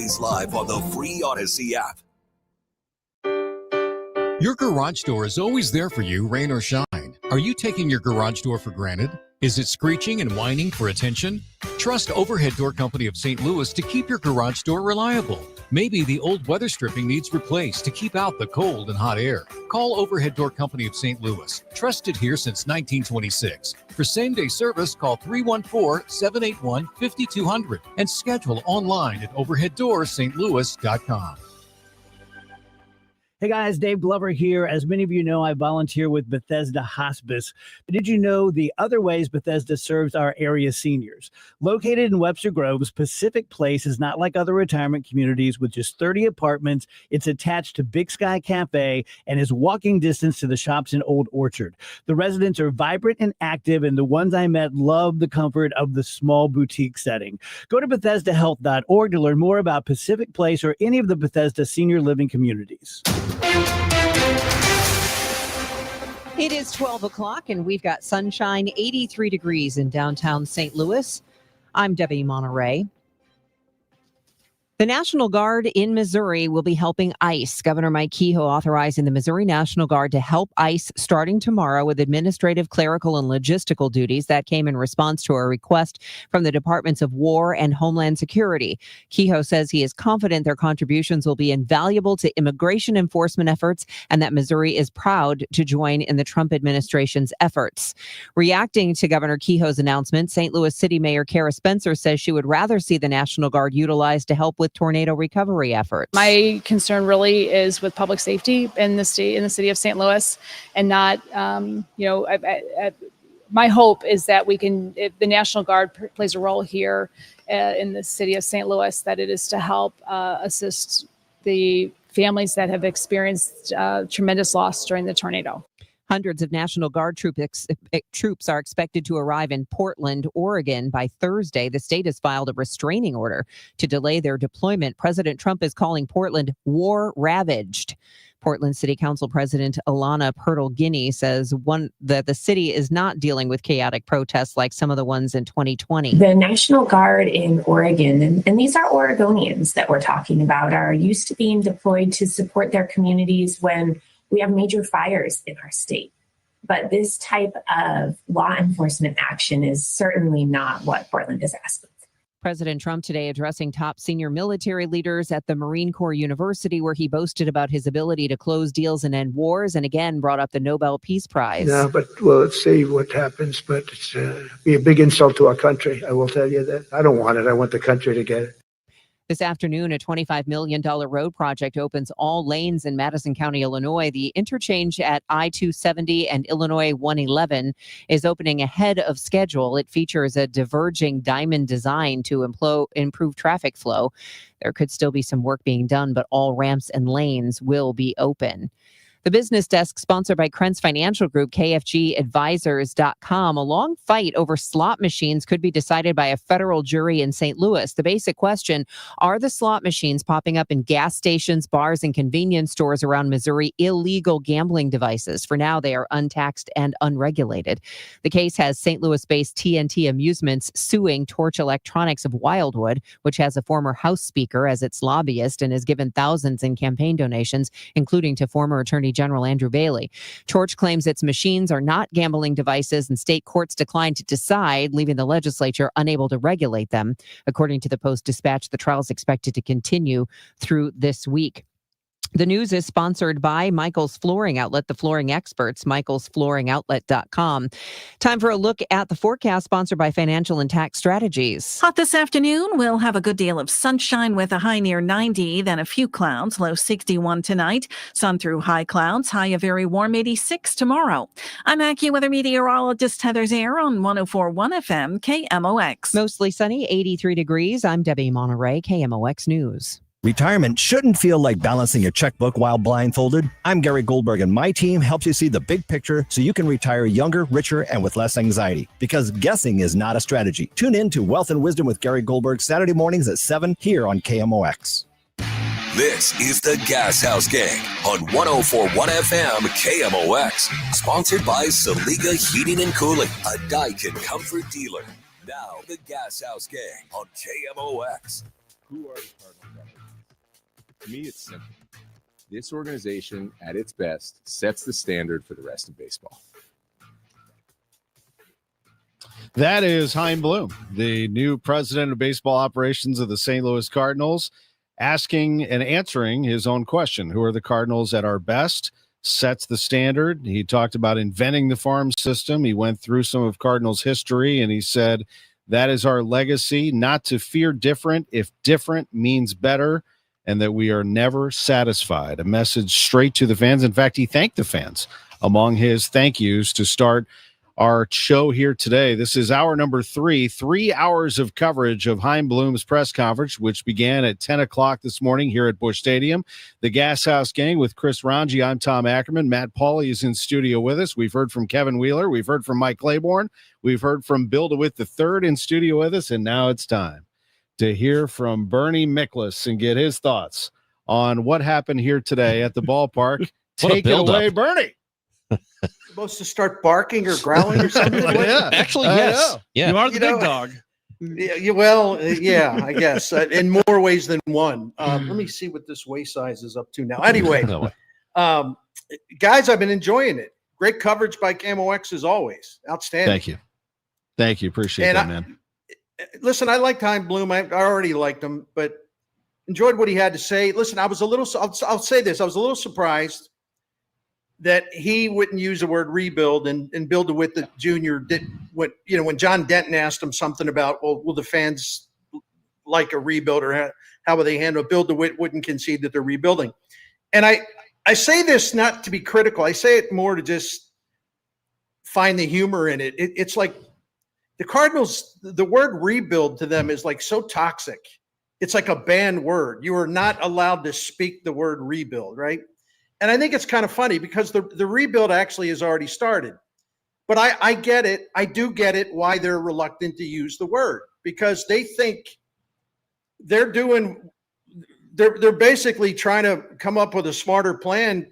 always live on the free Odyssey app. Your garage door is always there for you, rain or shine. Are you taking your garage door for granted? Is it screeching and whining for attention? Trust Overhead Door Company of St. Louis to keep your garage door reliable. Maybe the old weather stripping needs replaced to keep out the cold and hot air. Call Overhead Door Company of St. Louis, trusted here since 1926. For same-day service, call 314-781-5200 and schedule online at overheaddoorsstlouis.com. Hey guys, Dave Glover here. As many of you know, I volunteer with Bethesda Hospice. But did you know the other ways Bethesda serves our area seniors? Located in Webster Groves, Pacific Place is not like other retirement communities with just 30 apartments. It's attached to Big Sky Cafe and is walking distance to the shops in Old Orchard. The residents are vibrant and active, and the ones I met love the comfort of the small boutique setting. Go to BethesdaHealth.org to learn more about Pacific Place or any of the Bethesda senior living communities. It is 12 o'clock and we've got sunshine, 83 degrees in downtown St. Louis. I'm Debbie Monterey. The National Guard in Missouri will be helping ICE. Governor Mike Kehoe authorizing the Missouri National Guard to help ICE starting tomorrow with administrative, clerical, and logistical duties. That came in response to a request from the Departments of War and Homeland Security. Kehoe says he is confident their contributions will be invaluable to immigration enforcement efforts and that Missouri is proud to join in the Trump administration's efforts. Reacting to Governor Kehoe's announcement, St. Louis City Mayor Kara Spencer says she would rather see the National Guard utilized to help with tornado recovery efforts. My concern really is with public safety in the city of St. Louis, and not, my hope is that we can, if the National Guard plays a role here in the city of St. Louis, that it is to help assist the families that have experienced tremendous loss during the tornado. Hundreds of National Guard troops are expected to arrive in Portland, Oregon by Thursday. The state has filed a restraining order to delay their deployment. President Trump is calling Portland war-ravaged. Portland City Council President Alana Purtle-Guinea says that the city is not dealing with chaotic protests like some of the ones in 2020. The National Guard in Oregon, and these are Oregonians that we're talking about, are used to being deployed to support their communities when we have major fires in our state. But this type of law enforcement action is certainly not what Portland is asking. President Trump today addressing top senior military leaders at the Marine Corps University, where he boasted about his ability to close deals and end wars, and again brought up the Nobel Peace Prize. Yeah, but let's see what happens. But it's be a big insult to our country. I will tell you that. I don't want it. I want the country to get it. This afternoon, a $25 million road project opens all lanes in Madison County, Illinois. The interchange at I-270 and Illinois 111 is opening ahead of schedule. It features a diverging diamond design to improve traffic flow. There could still be some work being done, but all ramps and lanes will be open. The Business Desk, sponsored by Krentz Financial Group, KFGadvisors.com. A long fight over slot machines could be decided by a federal jury in St. Louis. The basic question, are the slot machines popping up in gas stations, bars, and convenience stores around Missouri illegal gambling devices? For now, they are untaxed and unregulated. The case has St. Louis-based TNT Amusements suing Torch Electronics of Wildwood, which has a former House Speaker as its lobbyist and has given thousands in campaign donations, including to former Attorney General Andrew Bailey. Torch claims its machines are not gambling devices, and state courts declined to decide, leaving the legislature unable to regulate them. According to the Post-Dispatch, the trial is expected to continue through this week. The news is sponsored by Michael's Flooring Outlet, the flooring experts, michaelsflooringoutlet.com. Time for a look at the forecast, sponsored by Financial and Tax Strategies. Hot this afternoon. We'll have a good deal of sunshine with a high near 90, then a few clouds, low 61 tonight. Sun through high clouds, high a very warm 86 tomorrow. I'm AccuWeather meteorologist Heather Zare on 104.1 FM KMOX. Mostly sunny, 83 degrees. I'm Debbie Monterey, KMOX News. Retirement shouldn't feel like balancing your checkbook while blindfolded. I'm Gary Goldberg, and my team helps you see the big picture so you can retire younger, richer, and with less anxiety. Because guessing is not a strategy. Tune in to Wealth and Wisdom with Gary Goldberg Saturday mornings at 7 here on KMOX. This is the Gashouse Gang on 104.1 FM KMOX. Sponsored by Saliga Heating and Cooling, a Daikin comfort dealer. Now the Gashouse Gang on KMOX. Who are the Cardinals? To me, it's simple. This organization, at its best, sets the standard for the rest of baseball. That is Chaim Bloom, the new president of baseball operations of the St. Louis Cardinals, asking and answering his own question. Who are the Cardinals at our best? Sets the standard. He talked about inventing the farm system. He went through some of Cardinals history, and he said, that is our legacy, not to fear different if different means better, and that we are never satisfied. A message straight to the fans. In fact, he thanked the fans among his thank yous to start our show here today. This is hour number 3 hours of coverage of Chaim Bloom's press conference, which began at 10 o'clock this morning here at Busch Stadium. The Gashouse Gang with Chris Ranji. I'm Tom Ackerman. Matt Pauley is in studio with us. We've heard from Kevin Wheeler. We've heard from Mike Claiborne. We've heard from Bill DeWitt III in studio with us. And now it's time to hear from Bernie Miklas and get his thoughts on what happened here today at the ballpark. Take it away, Bernie. Supposed to start barking or growling or something? Yeah. Actually, yes. Yeah. You are the big dog. Yeah, I guess in more ways than one. Let me see what this waist size is up to now. Anyway, guys, I've been enjoying it. Great coverage by Camo X as always. Outstanding. Thank you. Appreciate that, man. Listen, I liked Chaim Bloom. I already liked him, but enjoyed what he had to say. Listen, I'll say this. I was a little surprised that he wouldn't use the word rebuild, and Bill DeWitt Jr. did what, when John Denton asked him something about, well, will the fans like a rebuild or how will they handle it? Bill DeWitt wouldn't concede that they're rebuilding. And I say this not to be critical. I say it more to just find the humor in it. It's like the Cardinals, the word rebuild to them is like so toxic. It's like a banned word. You are not allowed to speak the word rebuild, right? And I think it's kind of funny because the rebuild actually has already started. But I get it. I do get it why they're reluctant to use the word, because they think they're basically trying to come up with a smarter plan,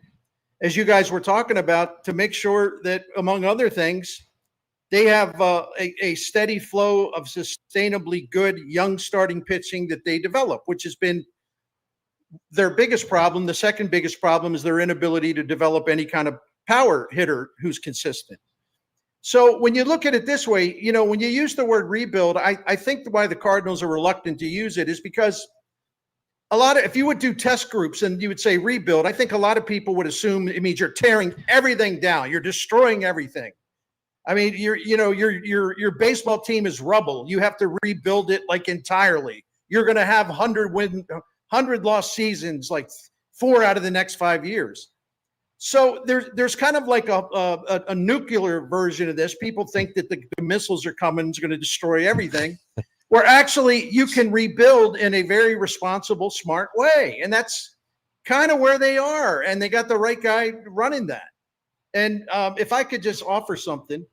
as you guys were talking about, to make sure that, among other things, they have a steady flow of sustainably good young starting pitching that they develop, which has been their biggest problem. The second biggest problem is their inability to develop any kind of power hitter who's consistent. So when you look at it this way, when you use the word rebuild, I think why the Cardinals are reluctant to use it is because if you would do test groups and you would say rebuild, I think a lot of people would assume it means you're tearing everything down. You're destroying everything. I mean, your baseball team is rubble. You have to rebuild it like entirely. You're going to have 100 lost seasons, like 4 out of the next 5 years. So there's kind of like a nuclear version of this. People think that the missiles are coming, it's going to destroy everything, where actually you can rebuild in a very responsible, smart way. And that's kind of where they are. And they got the right guy running that. And if I could just offer something,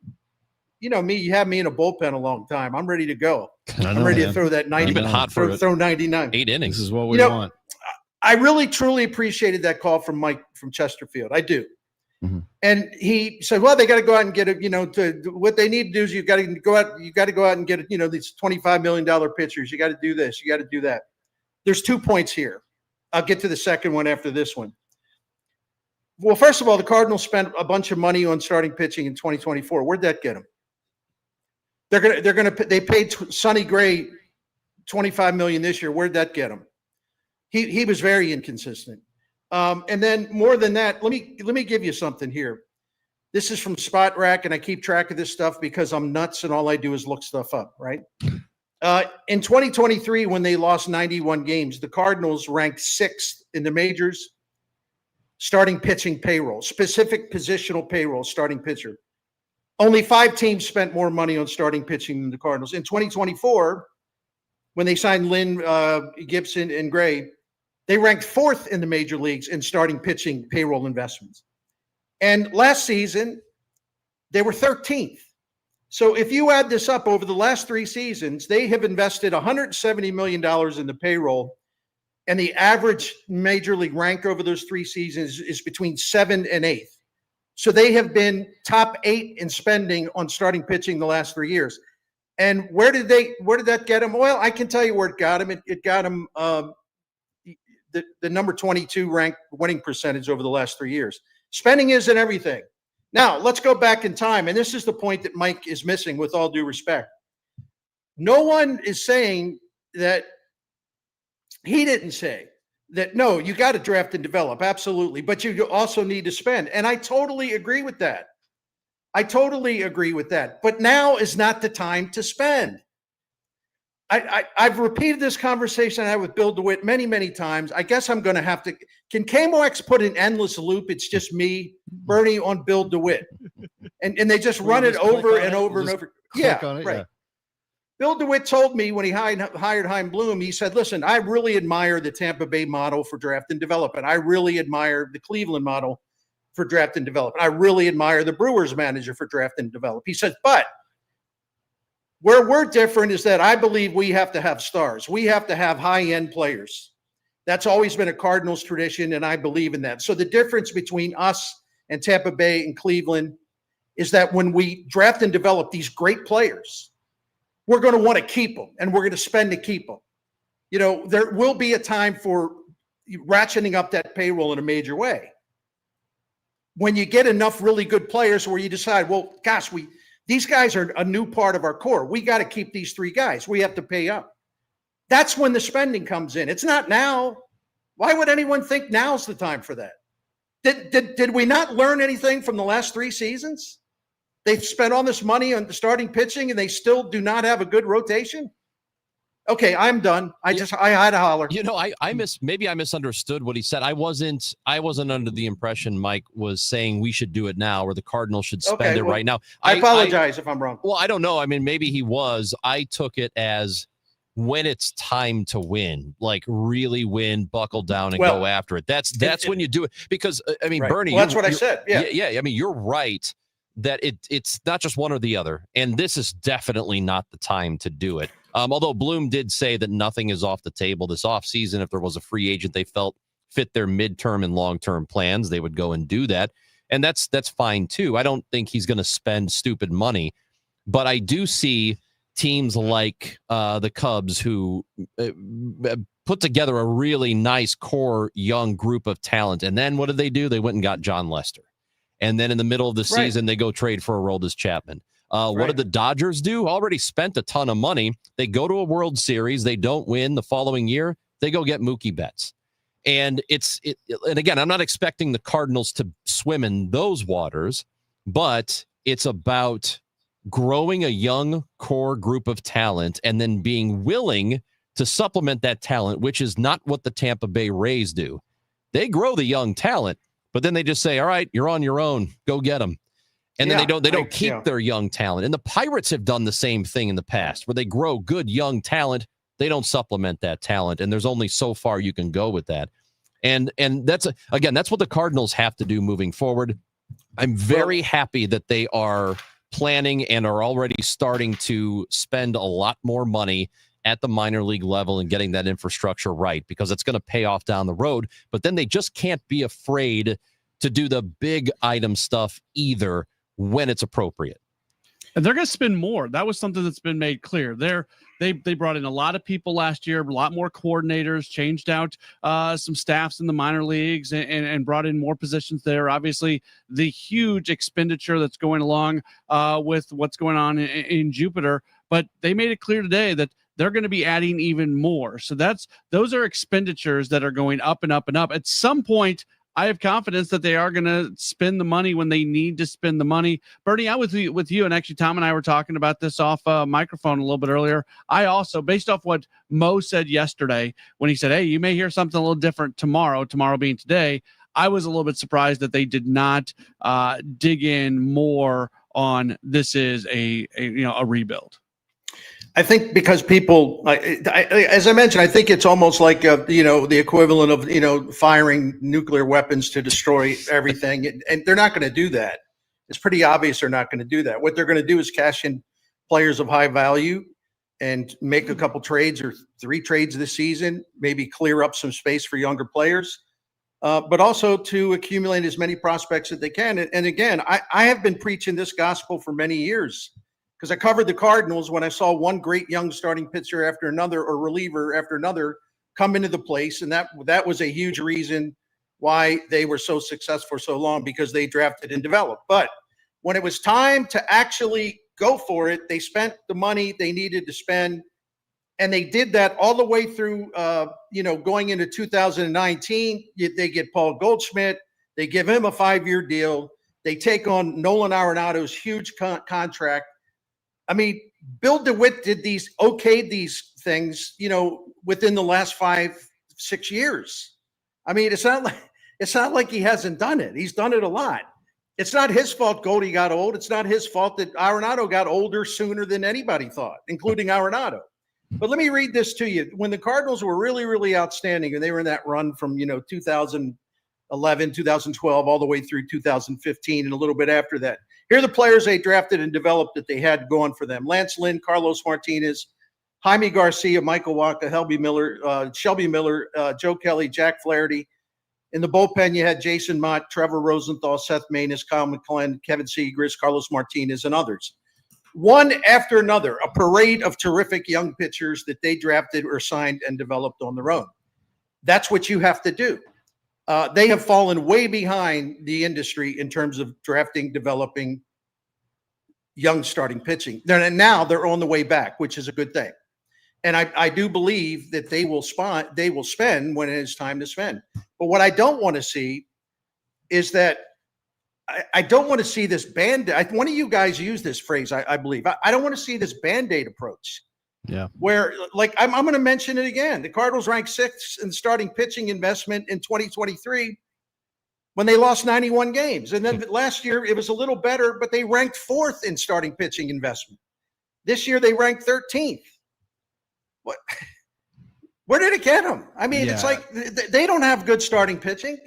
you have me in a bullpen a long time. I'm ready to go. I'm ready to throw that 90. You've been hot for throw 99. 8 innings. This is what we want. I really, truly appreciated that call from Mike from Chesterfield. I do. Mm-hmm. And he said, well, they got to go out and get it, what they need to do is you got to go out and get these $25 million pitchers. You got to do this. You got to do that. There's 2 points here. I'll get to the second one after this one. Well, first of all, the Cardinals spent a bunch of money on starting pitching in 2024. Where'd that get them? They paid Sonny Gray $25 million this year. Where'd that get him? He was very inconsistent. And then more than that, let me give you something here. This is from Spot Rack, and I keep track of this stuff because I'm nuts and all I do is look stuff up, right? In 2023, when they lost 91 games, the Cardinals ranked 6th in the majors starting pitching payroll, specific positional payroll, starting pitcher. Only 5 teams spent more money on starting pitching than the Cardinals. In 2024, when they signed Lynn, Gibson, and Gray, they ranked 4th in the major leagues in starting pitching payroll investments. And last season, they were 13th. So if you add this up over the last 3 seasons, they have invested $170 million in the payroll. And the average major league rank over those 3 seasons is between 7th and 8th. So they have been top 8 in spending on starting pitching the last 3 years. And where did that get them? Well, I can tell you where it got them. It got them the the number 22 ranked winning percentage over the last 3 years. Spending isn't everything. Now, let's go back in time. And this is the point that Mike is missing, with all due respect. No one is saying that he didn't say that, no, you got to draft and develop. Absolutely. But you also need to spend. And I totally agree with that. But now is not the time to spend. I've repeated this conversation I had with Bill DeWitt many, many times. I guess I'm going to have to. Can KMOX put an endless loop? It's just me, Bernie, on Bill DeWitt, and they just run it over and over and over. Yeah, right. Yeah. Bill DeWitt told me when he hired Chaim Bloom, he said, "Listen, I really admire the Tampa Bay model for draft and development. I really admire the Cleveland model for draft and development. I really admire the Brewers manager for draft and develop." He said, "But where we're different is that I believe we have to have stars. We have to have high-end players. That's always been a Cardinals tradition, and I believe in that. So the difference between us and Tampa Bay and Cleveland is that when we draft and develop these great players, we're going to want to keep them, and we're going to spend to keep them. You know, there will be a time for ratcheting up that payroll in a major way. When you get enough really good players where you decide, well, gosh, these guys are a new part of our core. We got to keep these three guys. We have to pay up. That's when the spending comes in. It's not now. Why would anyone think now's the time for that? Did we not learn anything from the last 3 seasons? They've spent all this money on the starting pitching and they still do not have a good rotation? Okay, I'm done. I had to holler. You know, maybe I misunderstood what he said. I wasn't under the impression Mike was saying we should do it now or the Cardinals should spend it right now. I apologize if I'm wrong. Well, I don't know. I mean, maybe he was. I took it as when it's time to win, like really win, buckle down and go after it. That's when you do it. Because I mean, right. Bernie, that's what I said. Yeah. I mean, you're right that it's not just one or the other, and this is definitely not the time to do it. Although Bloom did say that nothing is off the table this offseason. If there was a free agent they felt fit their midterm and long-term plans, they would go and do that. And that's fine too. I don't think he's going to spend stupid money, but I do see teams like the Cubs who put together a really nice core young group of talent. And then what did they do? They went and got John Lester. And then in the middle of the season, they go trade for Aroldis Chapman. What did the Dodgers do? Already spent a ton of money. They go to a World Series. They don't win the following year. They go get Mookie Betts. And and again, I'm not expecting the Cardinals to swim in those waters, but it's about growing a young core group of talent and then being willing to supplement that talent, which is not what the Tampa Bay Rays do. They grow the young talent, but then they just say, all right, you're on your own. Go get them. And then they don't keep their young talent. And the Pirates have done the same thing in the past where they grow good young talent. They don't supplement that talent. And there's only so far you can go with that. And that's what the Cardinals have to do moving forward. I'm very happy that they are planning and are already starting to spend a lot more money at the minor league level and getting that infrastructure right, because it's going to pay off down the road. But then they just can't be afraid to do the big item stuff either when it's appropriate. And they're going to spend more. That was something that's been made clear. They brought in a lot of people last year, a lot more coordinators, changed out some staffs in the minor leagues and brought in more positions there. Obviously, the huge expenditure that's going along with what's going on in Jupiter. But they made it clear today that they're going to be adding even more. So those are expenditures that are going up and up and up. At some point, I have confidence that they are going to spend the money when they need to spend the money. Bernie, I was with you, and actually Tom and I were talking about this off microphone a little bit earlier. I also, based off what Mo said yesterday, when he said, hey, you may hear something a little different tomorrow being today, I was a little bit surprised that they did not dig in more on this is a rebuild. I think because people, as I mentioned, I think it's almost like the equivalent of firing nuclear weapons to destroy everything, and they're not going to do that. It's pretty obvious they're not going to do that. What they're going to do is cash in players of high value and make a couple trades or 3 trades this season, maybe clear up some space for younger players, but also to accumulate as many prospects as they can. And again, I have been preaching this gospel for many years, because I covered the Cardinals when I saw one great young starting pitcher after another or reliever after another come into the place, and that was a huge reason why they were so successful for so long, because they drafted and developed. But when it was time to actually go for it, they spent the money they needed to spend, and they did that all the way through, going into 2019. They get Paul Goldschmidt. They give him a 5-year deal. They take on Nolan Arenado's huge contract. I mean, Bill DeWitt did okayed these things, within the last 5-6 years. I mean, it's not like he hasn't done it. He's done it a lot. It's not his fault Goldie got old. It's not his fault that Arenado got older sooner than anybody thought, including Arenado. But let me read this to you. When the Cardinals were really, really outstanding, and they were in that run from 2011, 2012, all the way through 2015, and a little bit after that. Here are the players they drafted and developed that they had going for them: Lance Lynn, Carlos Martinez, Jaime Garcia, Michael Wacha, Shelby Miller, Joe Kelly, Jack Flaherty. In the bullpen, you had Jason Mott, Trevor Rosenthal, Seth Maness, Kyle McClellan, Kevin Segris, Carlos Martinez, and others. One after another, a parade of terrific young pitchers that they drafted or signed and developed on their own. That's what you have to do. They have fallen way behind the industry in terms of drafting, developing young starting pitching. Now they're on the way back, which is a good thing. And I do believe that they will spend when it is time to spend. But what I don't want to see is that I don't want to see this Band-Aid. One of you guys used this phrase, I believe. I don't want to see this Band-Aid approach. Yeah. Where, like, I'm going to mention it again. The Cardinals ranked 6th in starting pitching investment in 2023 when they lost 91 games. And then last year it was a little better, but they ranked 4th in starting pitching investment. This year they ranked 13th. What? Where did it get them? I mean, It's like they don't have good starting pitching.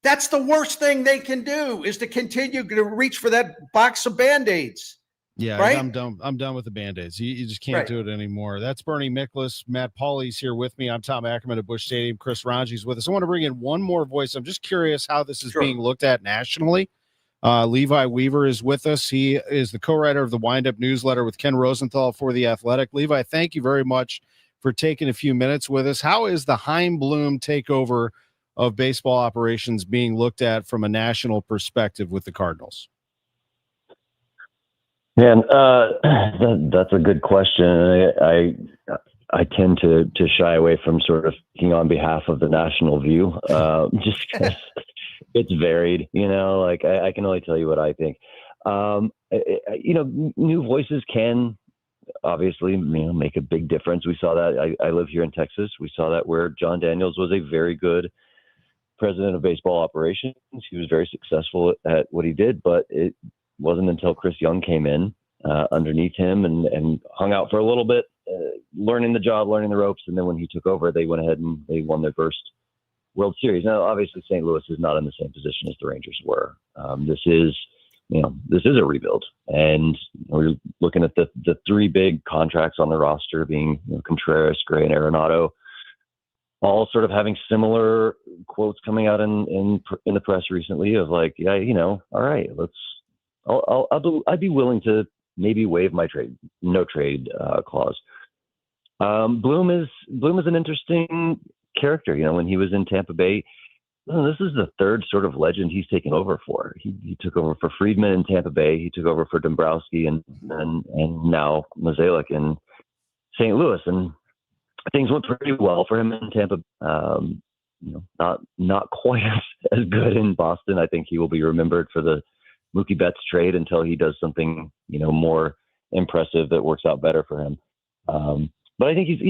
That's the worst thing they can do, is to continue to reach for that box of Band-Aids. Yeah, right? I'm done with the Band-Aids. You just can't do it anymore. That's Bernie Miklasz. Matt Pauly's here with me. I'm Tom Ackerman at Busch Stadium. Chris Ranji's with us. I want to bring in one more voice. I'm just curious how this is being looked at nationally. Levi Weaver is with us. He is the co-writer of the Wind-Up newsletter with Ken Rosenthal for The Athletic. Levi, thank you very much for taking a few minutes with us. How is the Chaim Bloom takeover of baseball operations being looked at from a national perspective with the Cardinals? Man, that's a good question. I tend to shy away from sort of speaking on behalf of the national view, just because it's varied. Like I can only tell you what I think. New voices can obviously make a big difference. We saw that. I live here in Texas. We saw that where John Daniels was a very good president of baseball operations. He was very successful at what he did, but it wasn't until Chris Young came in underneath him and hung out for a little bit, learning the job, learning the ropes. And then when he took over, they went ahead and they won their first World Series. Now, obviously, St. Louis is not in the same position as the Rangers were. This is a rebuild. And we're looking at the 3 big contracts on the roster being Contreras, Gray, and Arenado, all sort of having similar quotes coming out in the press recently of like, all right, I'd be willing to maybe waive my no trade clause. Bloom is an interesting character. When he was in Tampa Bay, this is the 3rd sort of legend he's taken over for. He took over for Friedman in Tampa Bay. He took over for Dombrowski and now Mozeliak in St. Louis. And things went pretty well for him in Tampa. Not quite as good in Boston. I think he will be remembered for the Mookie Betts trade until he does something, more impressive that works out better for him. But I think he's,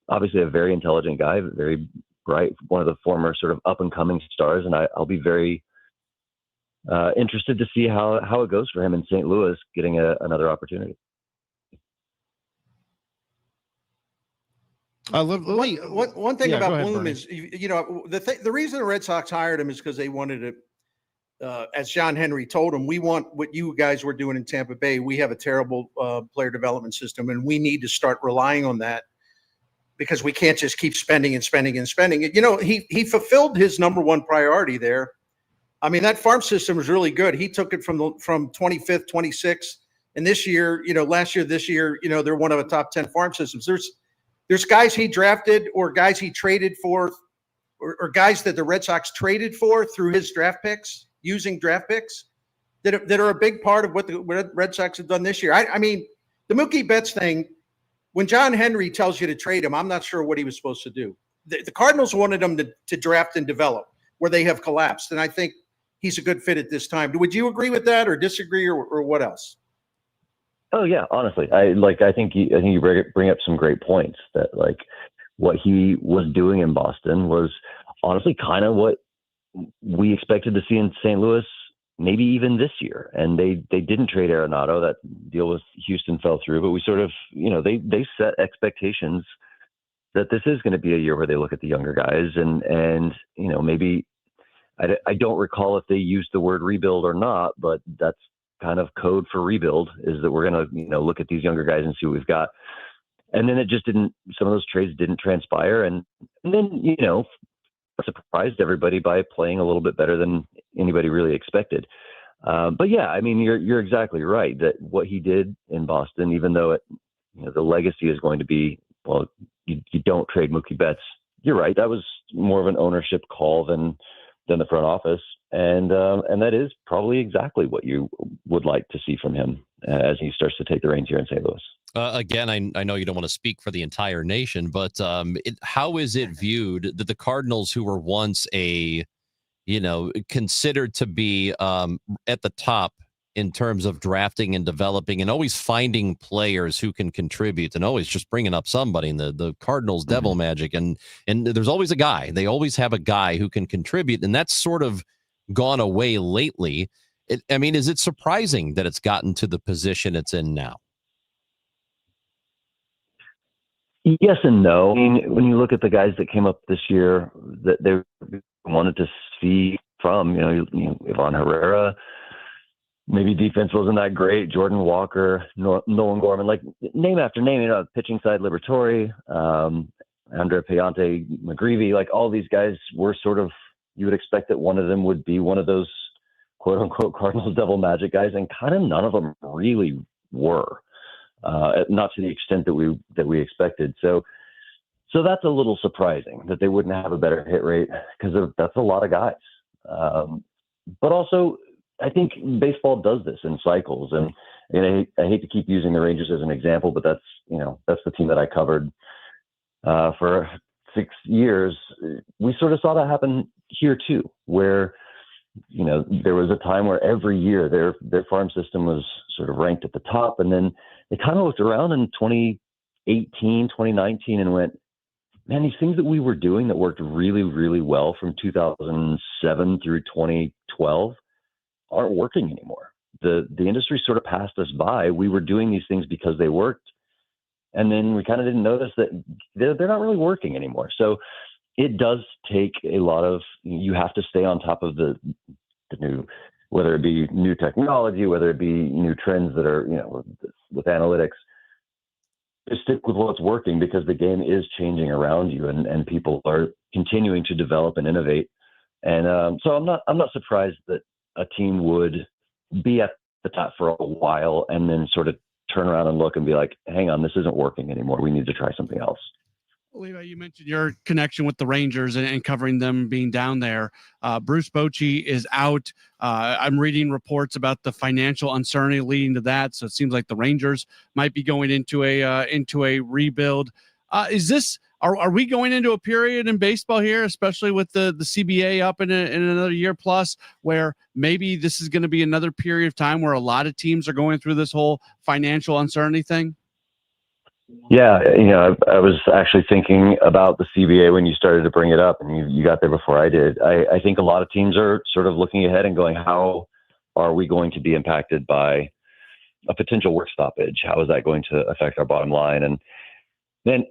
obviously a very intelligent guy, very bright, one of the former sort of up and coming stars. And I'll be very interested to see how it goes for him in St. Louis, getting another opportunity. One thing about ahead, Bloom Bernie. is, the reason the Red Sox hired him is because they wanted to, as John Henry told him, we want what you guys were doing in Tampa Bay. We have a terrible player development system, and we need to start relying on that because we can't just keep spending and spending and spending. He fulfilled his number one priority there. I mean, that farm system was really good. He took it from 25th, 26th, and this year, this year, they're one of the top 10 farm systems. There's guys he drafted or guys he traded for or guys that the Red Sox traded for through his draft picks, using draft picks that are a big part of what the Red Sox have done this year. I mean, the Mookie Betts thing, when John Henry tells you to trade him, I'm not sure what he was supposed to do. The Cardinals wanted him to draft and develop, where they have collapsed. And I think he's a good fit at this time. Would you agree with that or disagree or what else? Oh yeah, honestly, I think you bring up some great points. That like what he was doing in Boston was honestly kind of what we expected to see in St. Louis, maybe even this year. And they didn't trade Arenado. That deal with Houston fell through, but we sort of, they set expectations that this is going to be a year where they look at the younger guys and maybe I don't recall if they used the word rebuild or not, but that's kind of code for rebuild, is that we're going to, look at these younger guys and see what we've got. And then it just didn't, some of those trades didn't transpire. And then, surprised everybody by playing a little bit better than anybody really expected. But yeah, I mean, you're exactly right that what he did in Boston, even though the legacy is going to be, well, you don't trade Mookie Betts. You're right. That was more of an ownership call than the front office. And that is probably exactly what you would like to see from him as he starts to take the reins here in St. Louis. Again, I know you don't want to speak for the entire nation, but how is it viewed that the Cardinals, who were once considered to be at the top in terms of drafting and developing and always finding players who can contribute and always just bringing up somebody in the Cardinals devil magic. And there's always a guy. They always have a guy who can contribute. And that's sort of gone away lately. Is it surprising that it's gotten to the position it's in now? Yes and no. I mean, when you look at the guys that came up this year that they wanted to see from, Ivan Herrera, maybe defense wasn't that great. Jordan Walker, Nolan Gorman, like name after name, pitching side, Liberatore, Andre Payante, McGreevy, like all these guys were sort of, you would expect that one of them would be one of those quote unquote Cardinals devil magic guys. And kind of none of them really were, not to the extent that we expected. So that's a little surprising that they wouldn't have a better hit rate, because that's a lot of guys. But also, I think baseball does this in cycles, and I hate to keep using the Rangers as an example, but that's the team that I covered for 6 years. We sort of saw that happen here too, where there was a time where every year their farm system was sort of ranked at the top, and then they kind of looked around in 2018, 2019, and went, man, these things that we were doing that worked really, really well from 2007 through 2012 aren't working anymore. The industry sort of passed us by. We were doing these things because they worked, and then we kind of didn't notice that they're not really working anymore. So it does take a lot of, you have to stay on top of the new, whether it be new technology, whether it be new trends that are, with analytics, to stick with what's working, because the game is changing around you, and people are continuing to develop and innovate. And so I'm not surprised that a team would be at the top for a while and then sort of turn around and look and be like, hang on, this isn't working anymore. We need to try something else. Levi, you mentioned your connection with the Rangers and covering them being down there. Bruce Bochy is out. I'm reading reports about the financial uncertainty leading to that. So it seems like the Rangers might be going into a rebuild. Are we going into a period in baseball here, especially with the CBA up in another year plus, where maybe this is going to be another period of time where a lot of teams are going through this whole financial uncertainty thing? Yeah, I was actually thinking about the CBA when you started to bring it up, and you got there before I did. I think a lot of teams are sort of looking ahead and going, how are we going to be impacted by a potential work stoppage? How is that going to affect our bottom line? And then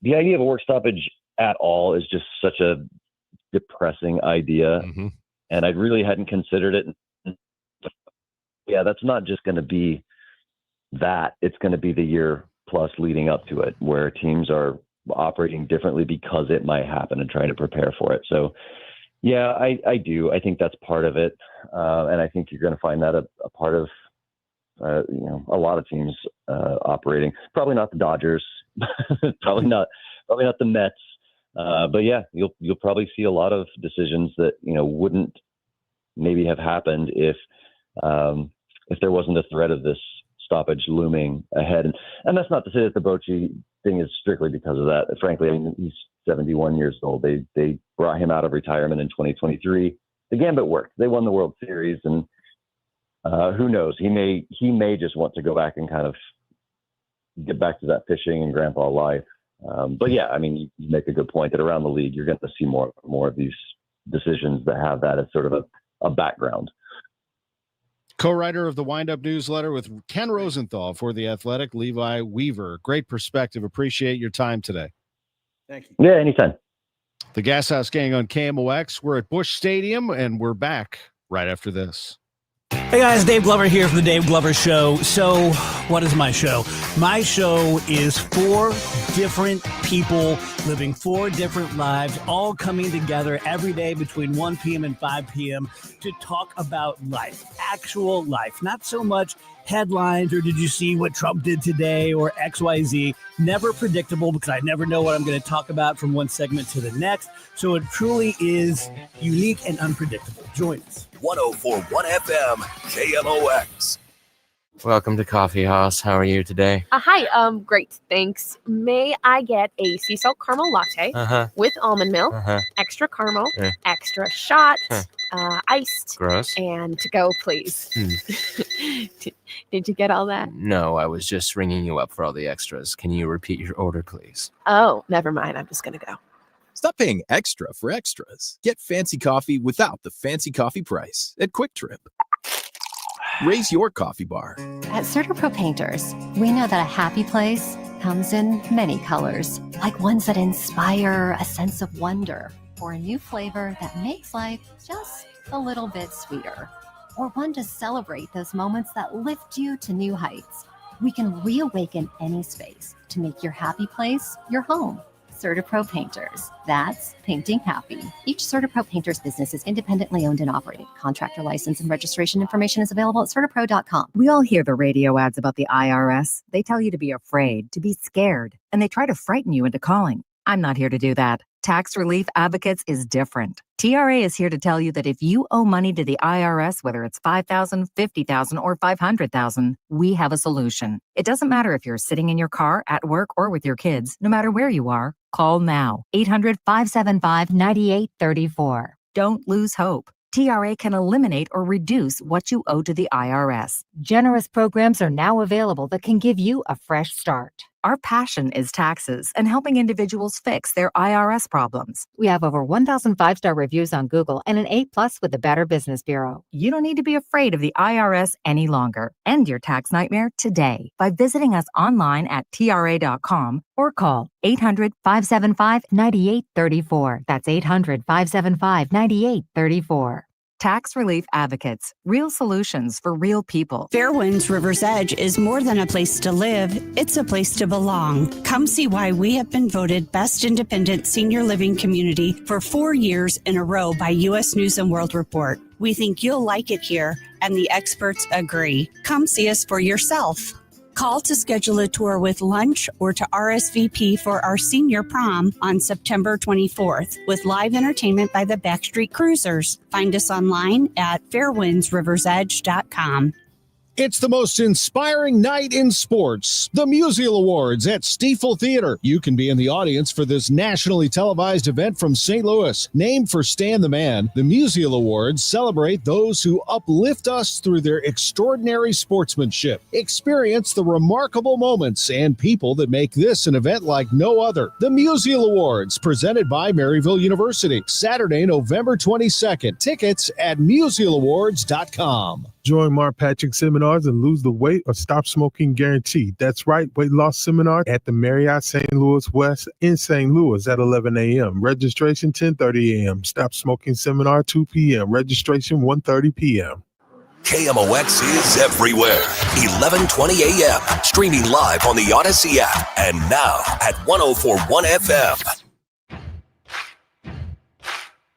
the idea of a work stoppage at all is just such a depressing idea. Mm-hmm. And I really hadn't considered it. Yeah, that's not just going to be that. It's going to be the year plus leading up to it, where teams are operating differently because it might happen and trying to prepare for it. So yeah, I do. I think that's part of it. And I think you're going to find that a part of, a lot of teams operating. Probably not the Dodgers. probably not the Mets. But yeah, you'll probably see a lot of decisions that, wouldn't maybe have happened if there wasn't a threat of this stoppage looming ahead. And that's not to say that the Bochy thing is strictly because of that. Frankly, I mean, he's 71 years old. They brought him out of retirement in 2023. The gambit worked. They won the World Series, and who knows? He may just want to go back and kind of get back to that fishing and grandpa life. But yeah, I mean, you make a good point that around the league, you're going to see more of these decisions that have that as sort of a background. Co-writer of the Wind-Up newsletter with Ken Rosenthal for The Athletic, Levi Weaver. Great perspective. Appreciate your time today. Thank you. Yeah, anytime. The Gashouse Gang on KMOX. We're at Busch Stadium, and we're back right after this. Hey guys, Dave Glover here from the Dave Glover Show. So, what is my show? My show is 4 different people living 4 different lives, all coming together every day between 1 p.m. and 5 p.m. to talk about life, actual life, not so much headlines or did you see what Trump did today or XYZ. Never predictable because I never know what I'm going to talk about from one segment to the next. So it truly is unique and unpredictable. Join us. 104.1 FM, KMOX. Welcome to Coffee House. How are you today? Hi. Great. Thanks. May I get a sea salt caramel latte with almond milk, extra caramel, extra shot, iced, Gross. and to go, please. Did you get all that? No, I was just ringing you up for all the extras. Can you repeat your order, please? Oh, never mind. I'm just going to go. Stop paying extra for extras. Get fancy coffee without the fancy coffee price at Quick Trip. Raise your coffee bar. At CertaPro Painters, we know that a happy place comes in many colors, like ones that inspire a sense of wonder, or a new flavor that makes life just a little bit sweeter, or one to celebrate those moments that lift you to new heights. We can reawaken any space to make your happy place your home. CertaPro Painters. That's painting happy. Each CertaPro Painters business is independently owned and operated. Contractor license and registration information is available at CertaPro.com. We all hear the radio ads about the IRS. They tell you to be afraid, to be scared, and they try to frighten you into calling. I'm not here to do that. Tax Relief Advocates is different. TRA is here to tell you that if you owe money to the IRS, whether it's $5,000, $50,000, or $500,000, we have a solution. It doesn't matter if you're sitting in your car, at work, or with your kids. No matter where you are, call now. 800-575-9834. Don't lose hope. TRA can eliminate or reduce what you owe to the IRS. Generous programs are now available that can give you a fresh start. Our passion is taxes and helping individuals fix their IRS problems. We have over 1,000 5-star reviews on Google and an A+ with the Better Business Bureau. You don't need to be afraid of the IRS any longer. End your tax nightmare today by visiting us online at TRA.com or call 800-575-9834. That's 800-575-9834. Tax Relief Advocates, real solutions for real people. Fairwinds River's Edge is more than a place to live, it's a place to belong. Come see why we have been voted Best Independent Senior Living Community for 4 years in a row by U.S. News & World Report. We think you'll like it here, and the experts agree. Come see us for yourself. Call to schedule a tour with lunch or to RSVP for our senior prom on September 24th with live entertainment by the Backstreet Cruisers. Find us online at fairwindsriversedge.com. It's the most inspiring night in sports, the Musial Awards at Stiefel Theater. You can be in the audience for this nationally televised event from St. Louis. Named for Stan the Man, the Musial Awards celebrate those who uplift us through their extraordinary sportsmanship. Experience the remarkable moments and people that make this an event like no other. The Musial Awards, presented by Maryville University, Saturday, November 22nd. Tickets at musialawards.com. Join Mark Patrick seminars and lose the weight or stop smoking guaranteed. That's right, weight loss seminar at the Marriott St. Louis West in St. Louis at 11 a.m. Registration 10:30 a.m. Stop smoking seminar 2 p.m. Registration 1:30 p.m. KMOX is everywhere. 11:20 a.m. Streaming live on the Odyssey app and now at 104.1 FM.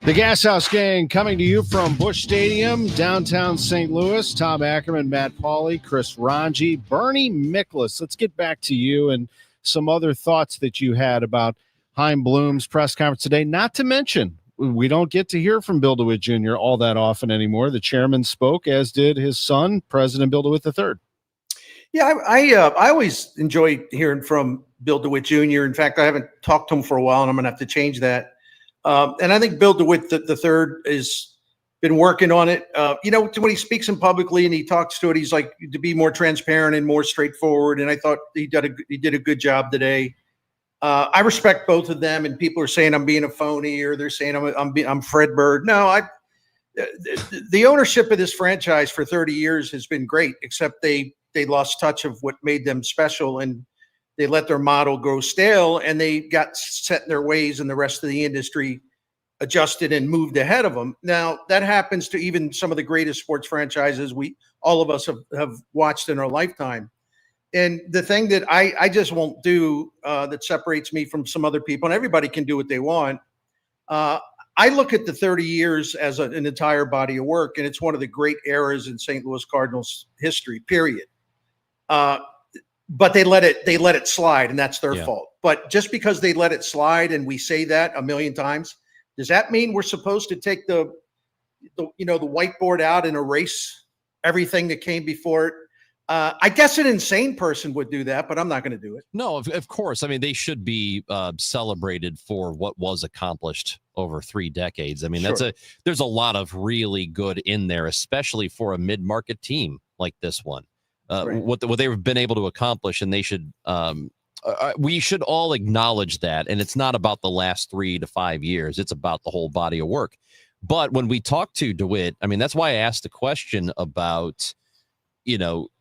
The Gashouse Gang coming to you from Busch Stadium, downtown St. Louis. Tom Ackerman, Matt Pauley, Chris Ranji, Bernie Miklas. Let's get back to you and some other thoughts that you had about Chaim Bloom's press conference today, not to mention we don't get to hear from Bill DeWitt Jr. all that often anymore. The chairman spoke, as did his son, President Bill DeWitt III. Yeah, I always enjoy hearing from Bill DeWitt Jr. In fact, I haven't talked to him for a while, and I'm going to have to change that. And I think Bill DeWitt III has been working on it. When he speaks in publicly and he talks to it, he's like to be more transparent and more straightforward. And I thought he did a good job today. I respect both of them, and people are saying I'm being a phony, or they're saying I'm Fred Bird. No, the ownership of this franchise for 30 years has been great, except they lost touch of what made them special, and they let their model grow stale, and they got set in their ways, and the rest of the industry adjusted and moved ahead of them. Now, that happens to even some of the greatest sports franchises all of us have watched in our lifetime. And the thing that I just won't do that separates me from some other people, and everybody can do what they want, I look at the 30 years as an entire body of work, and it's one of the great eras in St. Louis Cardinals history, period. But they let it slide, and that's their fault. But just because they let it slide, and we say that a million times, does that mean we're supposed to take the whiteboard out and erase everything that came before it? I guess an insane person would do that, but I'm not going to do it. No, of course. I mean, they should be celebrated for what was accomplished over 3 decades. I mean, there's a lot of really good in there, especially for a mid-market team like this one. Right. What they've been able to accomplish, and they should. We should all acknowledge that. And it's not about the last 3 to 5 years; it's about the whole body of work. But when we talk to DeWitt, I mean, that's why I asked the question about,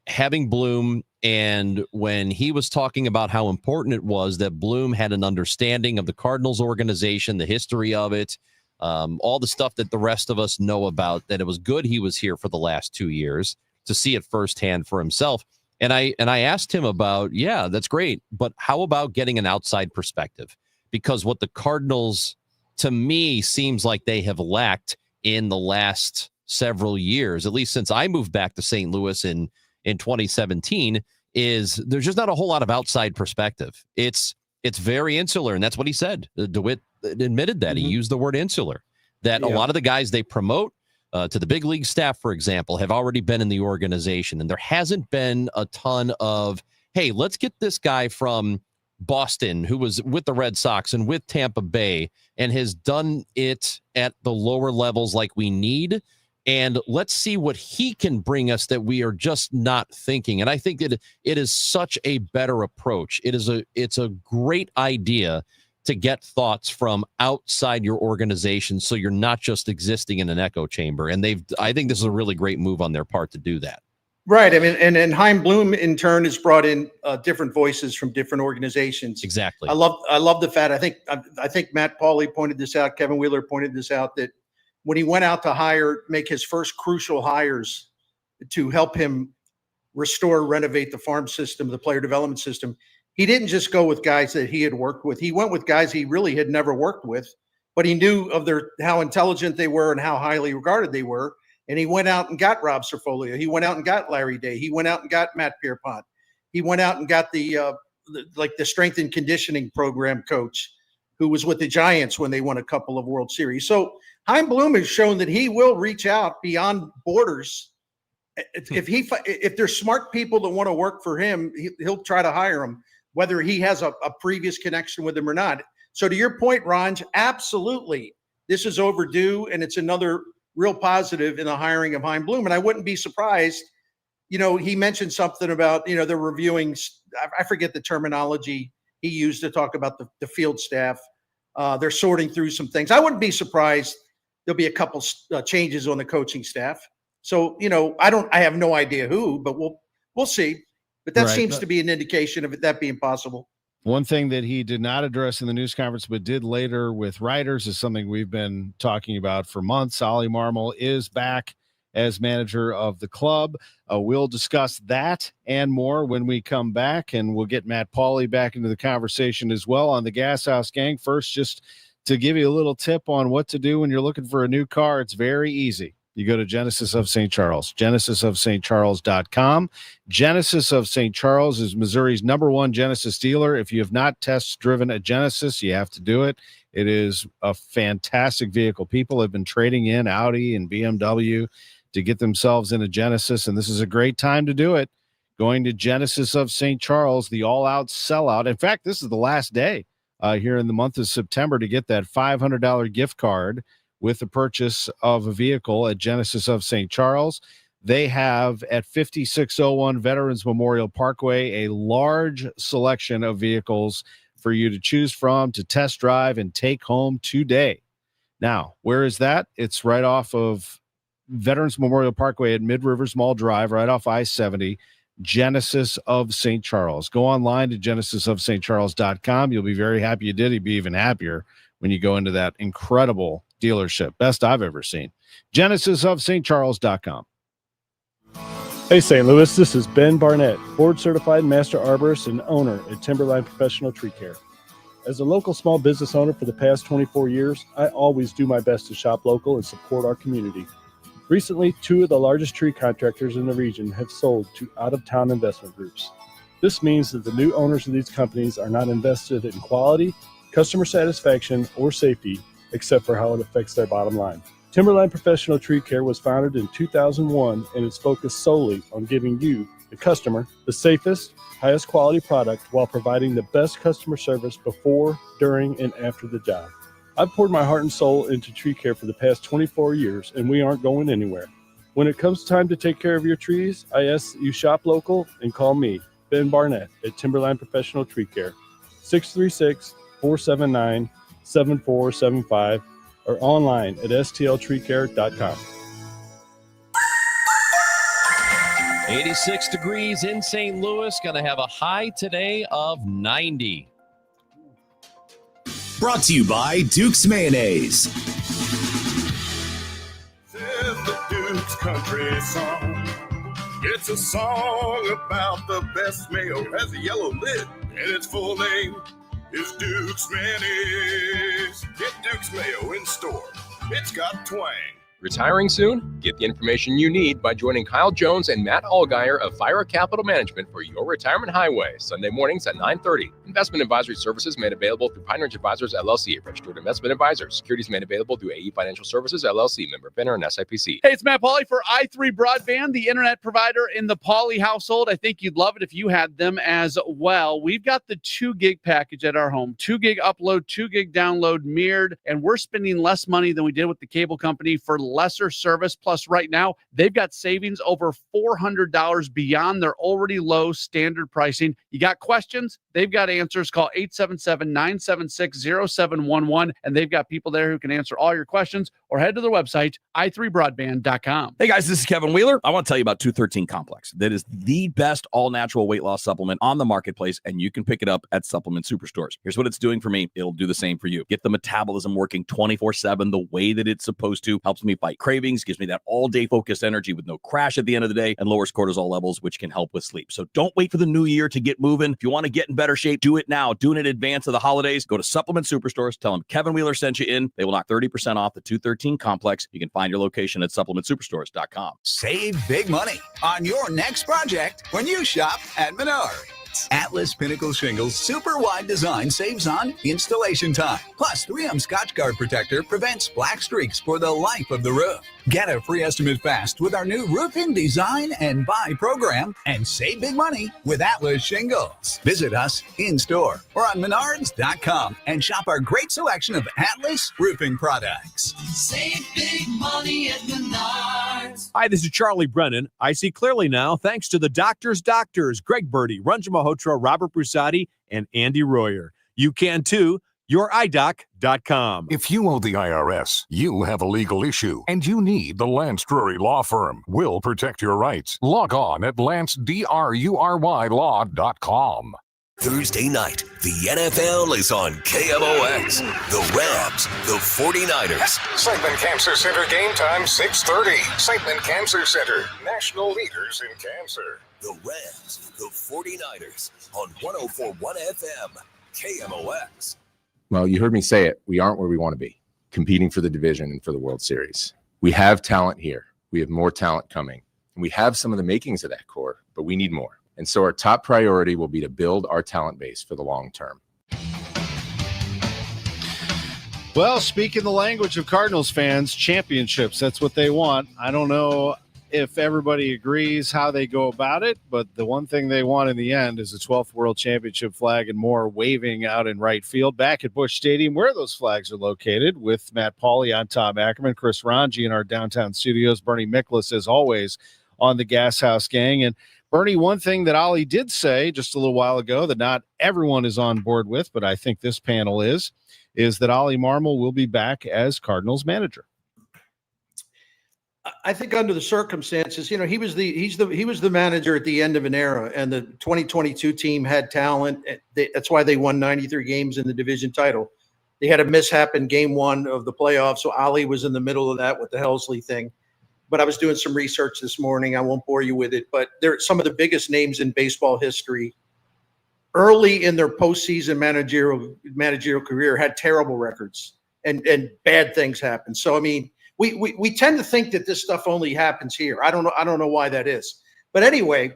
having Bloom, and when he was talking about how important it was that Bloom had an understanding of the Cardinals organization, the history of it, all the stuff that the rest of us know about, that it was good he was here for the last 2 years to see it firsthand for himself. And I asked him about, that's great, but how about getting an outside perspective? Because what the Cardinals, to me, seems like they have lacked in the last several years, at least since I moved back to St. Louis in 2017, is there's just not a whole lot of outside perspective. It's very insular, and that's what he said. DeWitt admitted that. He used the word insular, that a lot of the guys they promote to the big league staff, for example, have already been in the organization, and there hasn't been a ton of, hey, let's get this guy from Boston who was with the Red Sox and with Tampa Bay and has done it at the lower levels like we need, and let's see what he can bring us that we are just not thinking. And I think that it is such a better approach. It's a great idea to get thoughts from outside your organization, so you're not just existing in an echo chamber. And I think this is a really great move on their part to do that. Right. I mean, and Chaim Bloom in turn has brought in different voices from different organizations. Exactly. I love the fact. I think Matt Pauley pointed this out. Kevin Wheeler pointed this out, that when he went out to make his first crucial hires to help him renovate the farm system, the player development system, he didn't just go with guys that he had worked with. He went with guys he really had never worked with, but he knew of how intelligent they were and how highly regarded they were. And he went out and got Rob Cerfolio. He went out and got Larry Day. He went out and got Matt Pierpont. He went out and got the strength and conditioning program coach who was with the Giants when they won a couple of World Series. So Chaim Bloom has shown that he will reach out beyond borders. If there's smart people that want to work for him, he'll try to hire them, whether he has a previous connection with them or not. So to your point, Ron, absolutely, this is overdue, and it's another real positive in the hiring of Chaim Bloom. And I wouldn't be surprised, he mentioned something about, they're reviewing, I forget the terminology he used to talk about the field staff. They're sorting through some things. I wouldn't be surprised there'll be a couple changes on the coaching staff. So, I have no idea who, but we'll see. But that seems to be an indication of that being possible. One thing that he did not address in the news conference, but did later with writers, is something we've been talking about for months. Ollie Marmol is back as manager of the club. We'll discuss that and more when we come back, and we'll get Matt Pauley back into the conversation as well on the Gashouse Gang. First, just to give you a little tip on what to do when you're looking for a new car, it's very easy. You go to Genesis of St. Charles, genesisofstcharles.com. Genesis of St. Charles is Missouri's #1 Genesis dealer. If you have not test driven a Genesis, you have to do it. It is a fantastic vehicle. People have been trading in Audi and BMW to get themselves in a Genesis, and this is a great time to do it. Going to Genesis of St. Charles, the all-out sellout. In fact, this is the last day here in the month of September to get that $500 gift card with the purchase of a vehicle at Genesis of St. Charles. They have at 5601 Veterans Memorial Parkway a large selection of vehicles for you to choose from, to test drive and take home today. Now, where is that? It's right off of Veterans Memorial Parkway at Mid-Rivers Mall Drive, right off I-70, Genesis of St. Charles. Go online to genesisofstcharles.com. You'll be very happy you did. You'll be even happier when you go into that incredible dealership. Best I've ever seen. genesisofstcharles.com. Hey, St. Louis, this is Ben Barnett, board-certified master arborist and owner at Timberline Professional Tree Care. As a local small business owner for the past 24 years, I always do my best to shop local and support our community. Recently, 2 of the largest tree contractors in the region have sold to out-of-town investment groups. This means that the new owners of these companies are not invested in quality, customer satisfaction, or safety, except for how it affects their bottom line. Timberline Professional Tree Care was founded in 2001 and is focused solely on giving you, the customer, the safest, highest quality product while providing the best customer service before, during, and after the job. I've poured my heart and soul into tree care for the past 24 years, and we aren't going anywhere. When it comes time to take care of your trees, I ask that you shop local and call me, Ben Barnett, at Timberline Professional Tree Care, 636-479-7475, or online at stltreecare.com. 86 degrees in St. Louis. Going to have a high today of 90. Brought to you by Duke's Mayonnaise. The Duke's country song. It's a song about the best mayo. Has a yellow lid, and its full name is Duke's Mayonnaise. Get Duke's Mayo in store. It's got twang. Retiring soon? Get the information you need by joining Kyle Jones and Matt Allgeier of Fire Capital Management for your retirement highway, Sunday mornings at 9:30. Investment advisory services made available through Pine Ridge Advisors, LLC, registered investment advisors. Securities made available through AE Financial Services, LLC, member FINRA and SIPC. Hey, it's Matt Pauley for i3 Broadband, the internet provider in the Pauley household. I think you'd love it if you had them as well. We've got the 2 gig package at our home, 2 gig upload, 2 gig download, mirrored, and we're spending less money than we did with the cable company for lesser service. Plus, right now, they've got savings over $400 beyond their already low standard pricing. You got questions? They've got answers. Call 877-976-0711, and they've got people there who can answer all your questions, or head to their website, i3broadband.com. Hey guys, this is Kevin Wheeler. I want to tell you about 213 Complex. That is the best all-natural weight loss supplement on the marketplace, and you can pick it up at supplement superstores. Here's what it's doing for me. It'll do the same for you. Get the metabolism working 24/7 the way that it's supposed to. Helps me fight cravings, gives me that all-day focused energy with no crash at the end of the day, and lowers cortisol levels, which can help with sleep. So don't wait for the new year to get moving. If you want to get in better shape, do it now. Do it in advance of the holidays. Go to supplement superstores. Tell them Kevin Wheeler sent you in. They will knock 30% off the 213 Complex. You can find your location at supplementsuperstores.com. Save big money on your next project when you shop at Menards. Atlas Pinnacle Shingles super wide design saves on installation time. Plus, 3M Scotch Guard Protector prevents black streaks for the life of the roof. Get a free estimate fast with our new roofing design and buy program, and save big money with Atlas Shingles. Visit us in store or on Menards.com and shop our great selection of Atlas roofing products. Save big money at Menards. Hi, this is Charlie Brennan. I see clearly now thanks to the doctors, Greg Birdie, Ranjan Malhotra, Robert Brusati, and Andy Royer. You can too. YourIDoc.com. If you owe the IRS, you have a legal issue, and you need the Lance Drury Law Firm. We'll protect your rights. Log on at LanceDruryLaw.com. Thursday night, the NFL is on KMOX. The Rams, the 49ers. Siteman Cancer Center game time, 6:30. Siteman Cancer Center, national leaders in cancer. The Rams, the 49ers on 104.1 FM, KMOX. Well, you heard me say it. We aren't where we want to be, competing for the division and for the World Series. We have talent here. We have more talent coming. We have some of the makings of that core, but we need more. And so our top priority will be to build our talent base for the long term. Well, speaking the language of Cardinals fans, championships, that's what they want. I don't know if everybody agrees how they go about it, but the one thing they want in the end is a 12th World Championship flag and more waving out in right field back at Busch Stadium, where those flags are located. With Matt Pauley, I'm Tom Ackerman, Chris Ranji in our downtown studios, Bernie Miklasz, as always, on the Gashouse Gang. And Bernie, one thing that Ollie did say just a little while ago that not everyone is on board with, but I think this panel is that Ollie Marmol will be back as Cardinals manager. I think under the circumstances, he was the manager at the end of an era, and the 2022 team had talent. That's why they won 93 games in the division title. They had a mishap in game 1 of the playoffs, so Ollie was in the middle of that with the Helsley thing. But I was doing some research this morning. I won't bore you with it, but they're some of the biggest names in baseball history. Early in their postseason managerial career, had terrible records and bad things happen. So I mean, we tend to think that this stuff only happens here. I don't know why that is. But anyway,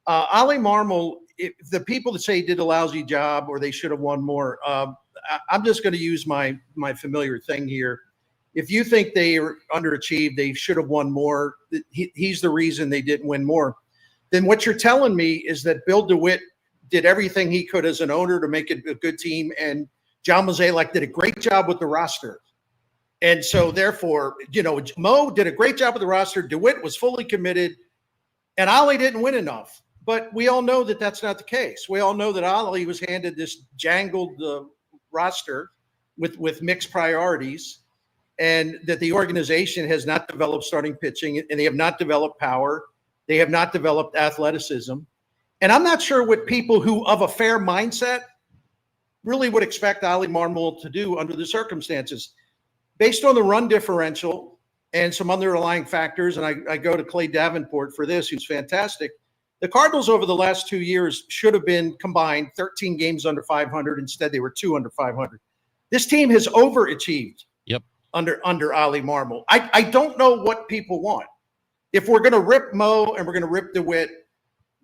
Ollie Marmol, the people that say he did a lousy job or they should have won more, I'm just going to use my familiar thing here. If you think they are underachieved, they should have won more. He's the reason they didn't win more. Then what you're telling me is that Bill DeWitt did everything he could as an owner to make it a good team, and John Mozeliak did a great job with the roster. And so therefore, Mo did a great job with the roster. DeWitt was fully committed, and Ollie didn't win enough. But we all know that that's not the case. We all know that Ollie was handed this jangled roster with mixed priorities, and that the organization has not developed starting pitching, and they have not developed power. They have not developed athleticism. And I'm not sure what people who of a fair mindset really would expect Ollie Marmol to do under the circumstances. Based on the run differential and some underlying factors, and I go to Clay Davenport for this, who's fantastic. The Cardinals over the last 2 years should have been combined 13 games under 500. Instead, they were 2 under 500. This team has overachieved under Ollie Marmol. I don't know what people want. If we're going to rip Mo and we're going to rip DeWitt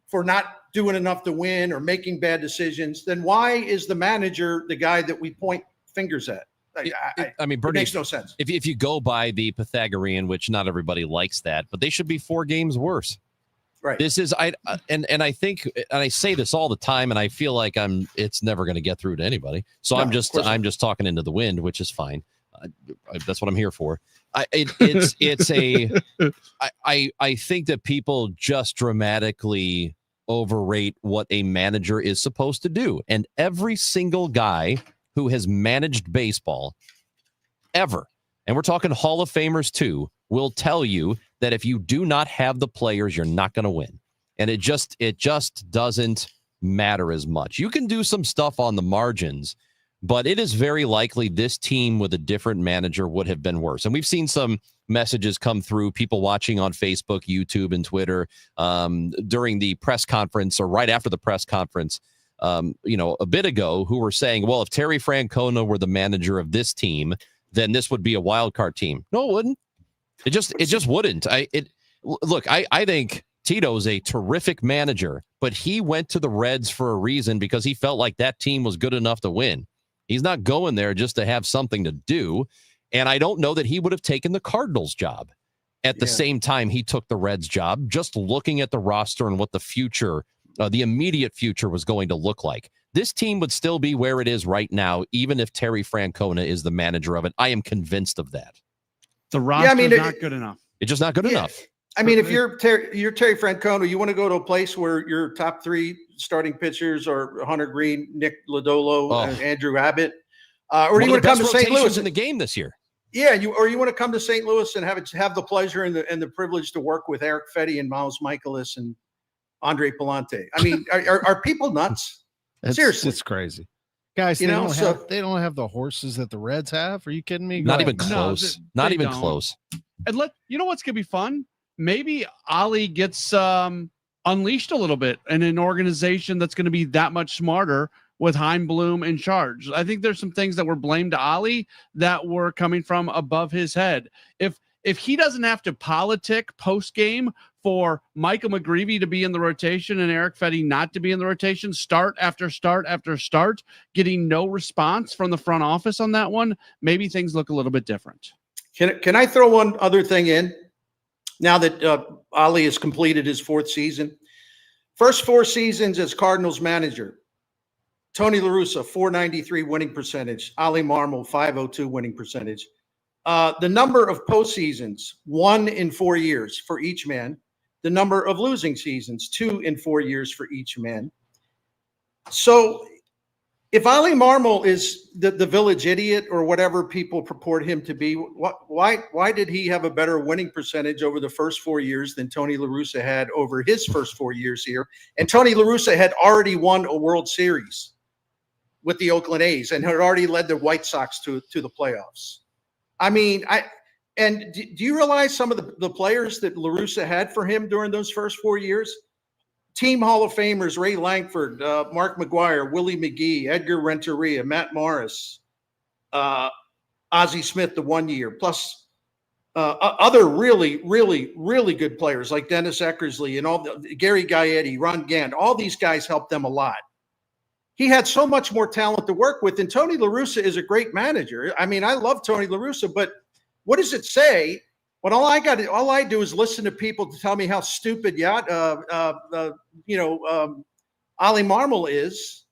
for not doing enough to win or making bad decisions, then why is the manager the guy that we point fingers at? I mean, Bernie, it makes no sense. If you go by the Pythagorean, which not everybody likes that, but they should be 4 games worse. Right. This is I think, and I say this all the time, and I feel like it's never going to get through to anybody. So I'm just talking into the wind, which is fine. That's what I'm here for. I think that people just dramatically overrate what a manager is supposed to do. And every single guy who has managed baseball ever, and we're talking Hall of Famers too, will tell you that if you do not have the players, you're not going to win. And it just doesn't matter as much. You can do some stuff on the margins, but it is very likely this team with a different manager would have been worse. And we've seen some messages come through, people watching on Facebook, YouTube, and Twitter during the press conference or right after the press conference, a bit ago, who were saying, well, if Terry Francona were the manager of this team, then this would be a wild card team. No, it wouldn't. It just wouldn't. I think Tito's a terrific manager, but he went to the Reds for a reason, because he felt like that team was good enough to win. He's not going there just to have something to do. And I don't know that he would have taken the Cardinals job at the same time he took the Reds job, just looking at the roster and what the future, the immediate future was going to look like. This team would still be where it is right now, even if Terry Francona is the manager of it. I am convinced of that. The roster is not good enough. It's just not good enough. I mean, if you're Terry Francona, you want to go to a place where your top 3 starting pitchers are Hunter Green, Nick Lodolo, and Andrew Abbott, or do you want to come to St. Louis in the game this year? Yeah, you want to come to St. Louis and have the pleasure and the privilege to work with Eric Fetty and Miles Michaelis and Andre Palante. I mean, are people nuts? Seriously, it's crazy, guys. They don't have the horses that the Reds have. Are you kidding me? Not even close. Not even close. And you know what's gonna be fun? Maybe Ollie gets unleashed a little bit in an organization that's going to be that much smarter with Chaim Bloom in charge. I think there's some things that were blamed to Ollie that were coming from above his head. If if he doesn't have to politic post game for Michael McGreevy to be in the rotation and Eric Fetty not to be in the rotation, start after start after start, getting no response from the front office on that one, maybe things look a little bit different. Can I throw one other thing in? Now that Ali has completed his 4th season, first 4 seasons as Cardinals manager, Tony La Russa, 493 winning percentage. Ali Marmol, 502 winning percentage. The number of postseasons, 1 in 4 years for each man. The number of losing seasons, 2 in 4 years for each man. So if Ali Marmol is the village idiot or whatever people purport him to be, why did he have a better winning percentage over the first 4 years than Tony La Russa had over his first 4 years here? And Tony La Russa had already won a World Series with the Oakland A's and had already led the White Sox to the playoffs. I mean, do you realize some of the players that La Russa had for him during those first 4 years? Team Hall of Famers, Ray Langford, Mark McGuire, Willie McGee, Edgar Renteria, Matt Morris, Ozzie Smith the 1 year, plus other really, really, really good players like Dennis Eckersley and Gary Gaetti, Ron Gant. All these guys helped them a lot. He had so much more talent to work with, and Tony La Russa is a great manager. I mean, I love Tony La Russa, but what does it say? But all I do is listen to people to tell me how stupid Ali Marmol is.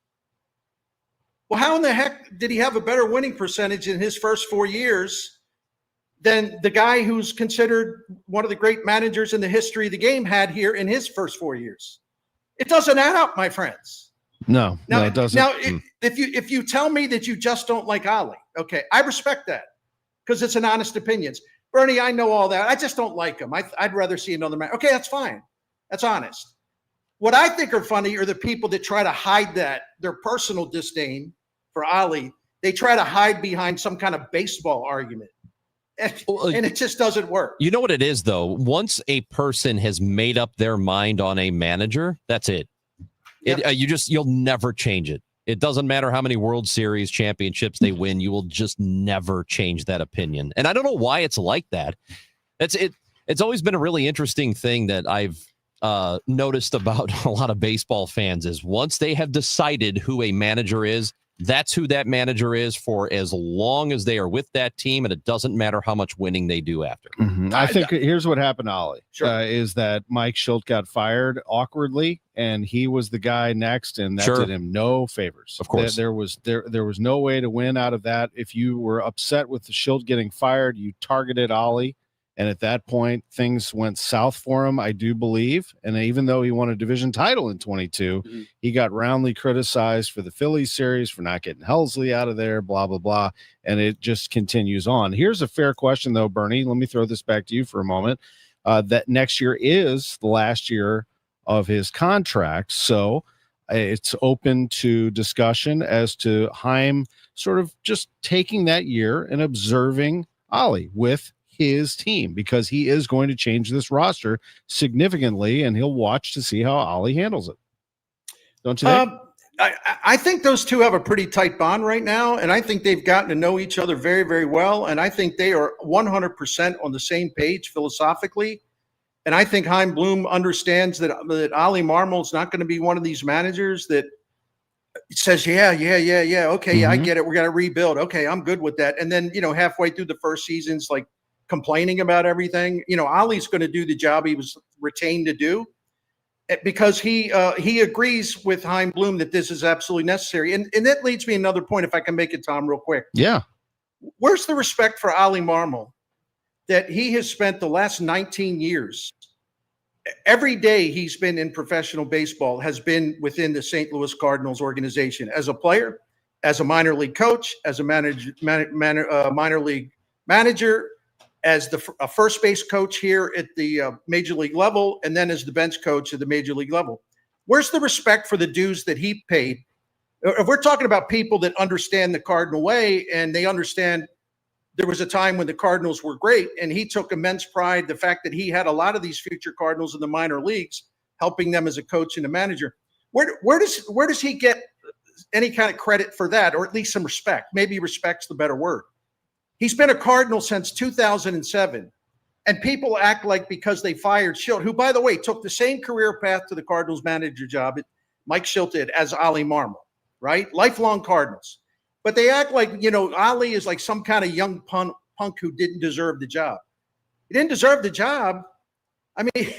Well, how in the heck did he have a better winning percentage in his first 4 years than the guy who's considered one of the great managers in the history of the game had here in his first 4 years? It doesn't add up, my friends. No, it doesn't. Now, if you tell me that you just don't like Ali, okay, I respect that because it's an honest opinion. Bernie, I know all that. I just don't like him. I'd rather see another man. Okay, that's fine. That's honest. What I think are funny are the people that try to hide their personal disdain for Ali. They try to hide behind some kind of baseball argument. And it just doesn't work. You know what it is, though? Once a person has made up their mind on a manager, that's it. Yep. You'll never change it. It doesn't matter how many World Series championships they win. You will just never change that opinion. And I don't know why it's like that. It's always been a really interesting thing that I've noticed about a lot of baseball fans is once they have decided who a manager is, that's who that manager is for as long as they are with that team, and it doesn't matter how much winning they do after. Mm-hmm. I think here's what happened to Ollie. Sure. Is that Mike Schilt got fired awkwardly, and he was the guy next, and that did him no favors. Of course. There was no way to win out of that. If you were upset with the Schilt getting fired, you targeted Ollie. And at that point, things went south for him, I do believe. And even though he won a division title in 22, he got roundly criticized for the Phillies series, for not getting Helsley out of there, blah, blah, blah. And it just continues on. Here's a fair question, though, Bernie. Let me throw this back to you for a moment. That next year is the last year of his contract. So it's open to discussion as to Chaim sort of just taking that year and observing Ollie with his team, because he is going to change this roster significantly, and he'll watch to see how Ollie handles it. Don't you think? I think those two have a pretty tight bond right now, and I think they've gotten to know each other very, very well, and I think they are 100% on the same page philosophically. And I think Chaim Bloom understands that Ali Marmol is not going to be one of these managers that says, okay, I get it, we're going to rebuild. Okay, I'm good with that. And then, halfway through the first season's like complaining about everything. Ali's going to do the job he was retained to do because he agrees with Chaim Bloom that this is absolutely necessary. And that leads me to another point, if I can make it, Tom, real quick. Yeah. Where's the respect for Ali Marmol that he has spent the last 19 years, every day he's been in professional baseball has been within the St. Louis Cardinals organization as a player, as a minor league coach, as a minor league manager, as a first base coach here at the major league level, and then as the bench coach at the major league level. Where's the respect for the dues that he paid? If we're talking about people that understand the Cardinal way, and they understand there was a time when the Cardinals were great, and he took immense pride, the fact that he had a lot of these future Cardinals in the minor leagues, helping them as a coach and a manager. Where does he get any kind of credit for that, or at least some respect? Maybe respect's the better word. He's been a Cardinal since 2007. And people act like because they fired Schilt, who, by the way, took the same career path to the Cardinals manager job, Mike Schilt did, as Ali Marmol, right? Lifelong Cardinals. But they act like, Ali is like some kind of young punk who didn't deserve the job. He didn't deserve the job. I mean,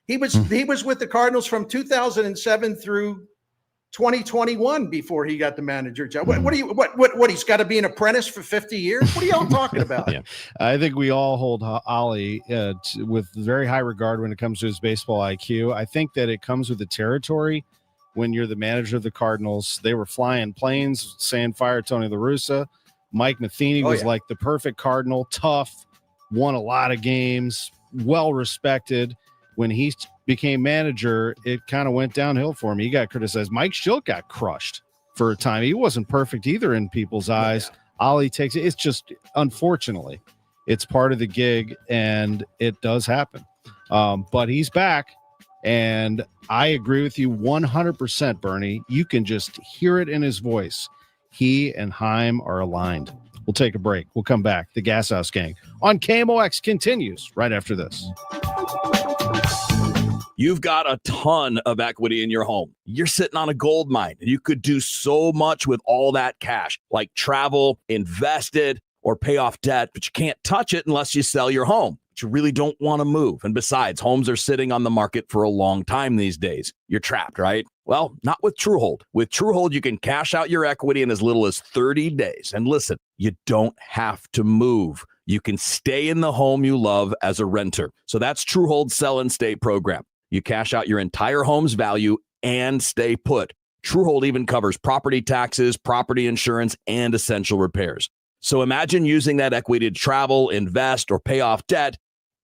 he was with the Cardinals from 2007 through 2021 before he got the manager job. What he's got to be an apprentice for 50 years? What are y'all talking about? Yeah. I think we all hold Ali with very high regard when it comes to his baseball IQ. I think that it comes with the territory. When you're the manager of the Cardinals, they were flying planes saying fire Tony La Russa. Mike Matheny was like the perfect Cardinal, tough, won a lot of games, well respected. When he became manager, it kind of went downhill for him. He got criticized. Mike Schilt got crushed for a time. He wasn't perfect either in people's eyes. Ali takes it. It's just, unfortunately, it's part of the gig, and it does happen. But he's back. And I agree with you 100%, Bernie. You can just hear it in his voice. He and Chaim are aligned. We'll take a break. We'll come back. The Gashouse Gang on KMOX continues right after this. You've got a ton of equity in your home. You're sitting on a gold mine. You could do so much with all that cash, like travel, invest it, or pay off debt, but you can't touch it unless you sell your home. But you really don't want to move. And besides, homes are sitting on the market for a long time these days. You're trapped, right? Well, not with TrueHold. With TrueHold, you can cash out your equity in as little as 30 days. And listen, you don't have to move. You can stay in the home you love as a renter. So that's TrueHold's Sell and Stay program. You cash out your entire home's value and stay put. TrueHold even covers property taxes, property insurance, and essential repairs. So imagine using that equity to travel, invest, or pay off debt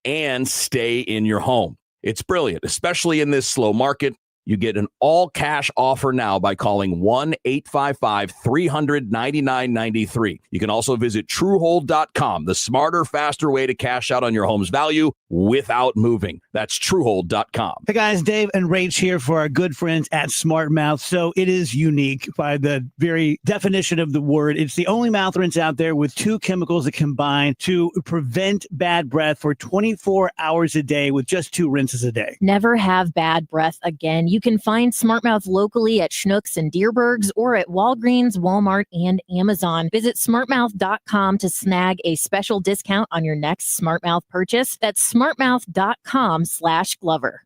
and stay in your home. It's brilliant, especially in this slow market. You get an all-cash offer now by calling 1-855-300-9993. You can also visit TrueHold.com, the smarter, faster way to cash out on your home's value without moving. That's TrueHold.com. Hey guys, Dave and Rach here for our good friends at SmartMouth. So it is unique by the very definition of the word. It's the only mouth rinse out there with two chemicals that combine to prevent bad breath for 24 hours a day with just 2 rinses a day. Never have bad breath again. You can find SmartMouth locally at Schnucks and Deerbergs or at Walgreens, Walmart, and Amazon. Visit smartmouth.com to snag a special discount on your next SmartMouth purchase. That's smartmouth.com/Glover.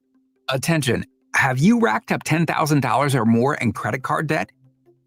Attention. Have you racked up $10,000 or more in credit card debt?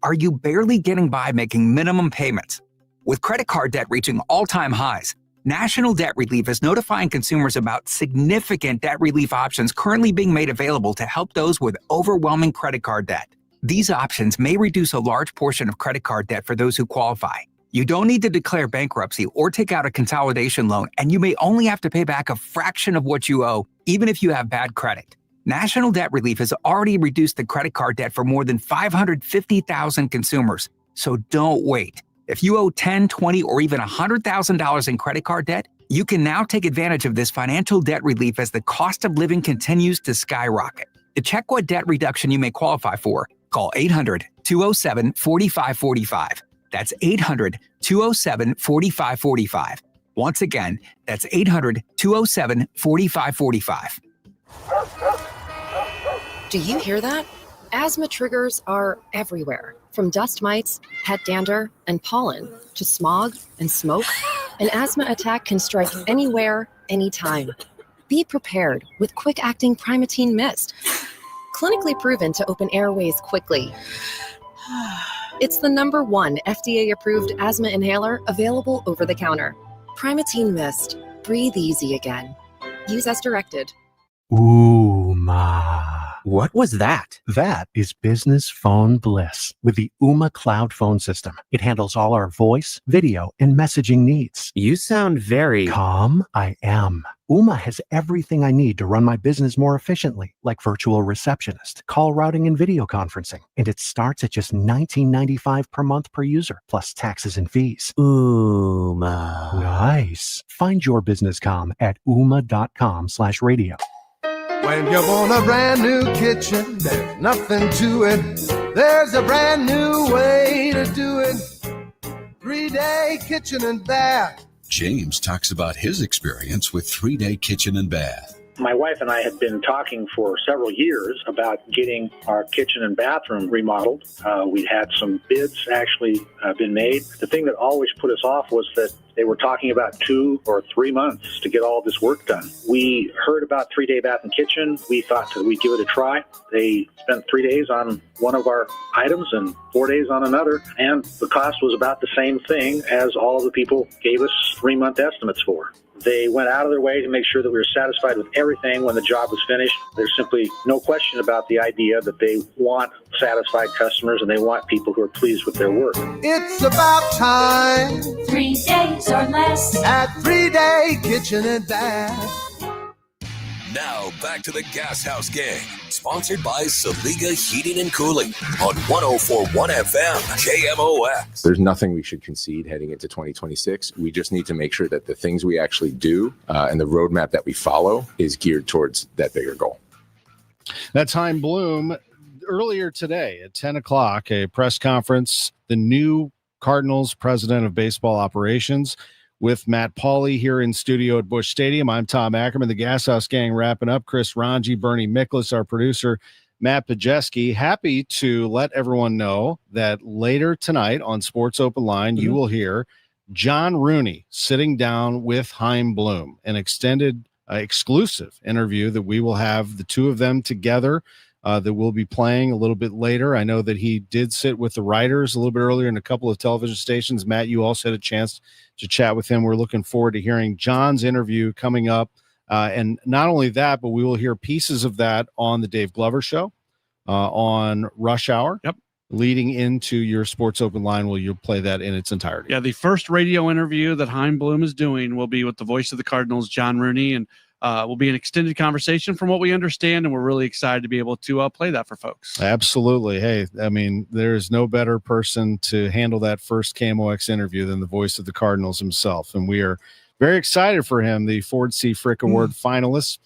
Are you barely getting by making minimum payments? With credit card debt reaching all-time highs, National Debt Relief is notifying consumers about significant debt relief options currently being made available to help those with overwhelming credit card debt. These options may reduce a large portion of credit card debt for those who qualify. You don't need to declare bankruptcy or take out a consolidation loan, and you may only have to pay back a fraction of what you owe, even if you have bad credit. National Debt Relief has already reduced the credit card debt for more than 550,000 consumers, so don't wait. If you owe $10,000, $20,000, or even $100,000 in credit card debt, you can now take advantage of this financial debt relief as the cost of living continues to skyrocket. To check what debt reduction you may qualify for, call 800-207-4545. That's 800-207-4545. Once again, that's 800-207-4545. Do you hear that? Asthma triggers are everywhere. From dust mites, pet dander, and pollen, to smog and smoke, an asthma attack can strike anywhere, anytime. Be prepared with quick-acting Primatene Mist. Clinically proven to open airways quickly. It's the #1 FDA-approved asthma inhaler available over the counter. Primatene Mist. Breathe easy again. Use as directed. Uma. What was that? That is business phone bliss with the Uma Cloud Phone System. It handles all our voice, video, and messaging needs. You sound very calm. I am. Uma has everything I need to run my business more efficiently, like virtual receptionist, call routing, and video conferencing. And it starts at just $19.95 per month per user, plus taxes and fees. Uma. Nice. Find your business comm at uma.com/radio. When you want a brand new kitchen, there's nothing to it. There's a brand new way to do it. 3-day kitchen and bath James talks about his experience with 3-Day Kitchen and Bath. My wife and I had been talking for several years about getting our kitchen and bathroom remodeled. We'd had some bids actually been made. The thing that always put us off was that they were talking about 2 or 3 months to get all this work done. We heard about 3-Day Bath and Kitchen. We thought that we'd give it a try. They spent 3 days on one of our items and 4 days on another, and the cost was about the same thing as all of the people gave us 3-month estimates for. They went out of their way to make sure that we were satisfied with everything when the job was finished. There's simply no question about the idea that they want satisfied customers and they want people who are pleased with their work. It's about time. 3 days or less at 3-Day Kitchen and Bath. Now back to the Gas House Gang, sponsored by Saliga Heating and Cooling on 104.1 FM KMOX. There's nothing we should concede heading into 2026. We just need to make sure that the things we actually do and the roadmap that we follow is geared towards that bigger goal. That's Chaim Bloom. Earlier today at 10 o'clock, a press conference, the new Cardinals president of baseball operations, with Matt Pauley here in studio at Busch Stadium. I'm Tom Ackerman, the Gas House Gang wrapping up. Chris Ranji, Bernie Miklas, our producer, Matt Pajeski. Happy to let everyone know that later tonight on Sports Open Line, you will hear John Rooney sitting down with Chaim Bloom, an extended, exclusive interview that we will have the two of them together. That we'll be playing a little bit later. I know that he did sit with the writers a little bit earlier in a couple of television stations. Matt, you also had a chance to chat with him. We're looking forward to hearing John's interview coming up. And not only that, but we will hear pieces of that on the Dave Glover Show on Rush Hour. Yep. Leading into your Sports Open Line, you'll play that in its entirety. Yeah, the first radio interview that Chaim Bloom is doing will be with the voice of the Cardinals, John Rooney, and will be an extended conversation from what we understand, and we're really excited to be able to play that for folks. Absolutely. Hey, I mean, there's no better person to handle that first KMOX interview than the voice of the Cardinals himself, and we are very excited for him, the Ford C. Frick Award finalist,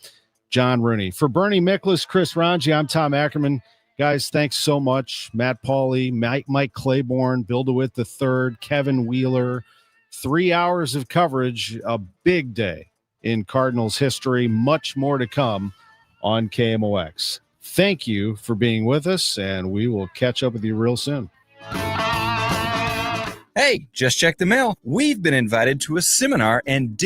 John Rooney. For Bernie Miklas, Chris Ranji, I'm Tom Ackerman. Guys, thanks so much. Matt Pauley, Mike Claiborne, Bill DeWitt III, Kevin Wheeler. 3 hours of coverage, a big day in Cardinals history. Much more to come on KMOX. Thank you for being with us, and we will catch up with you real soon. Hey, just check the mail. We've been invited to a seminar and dinner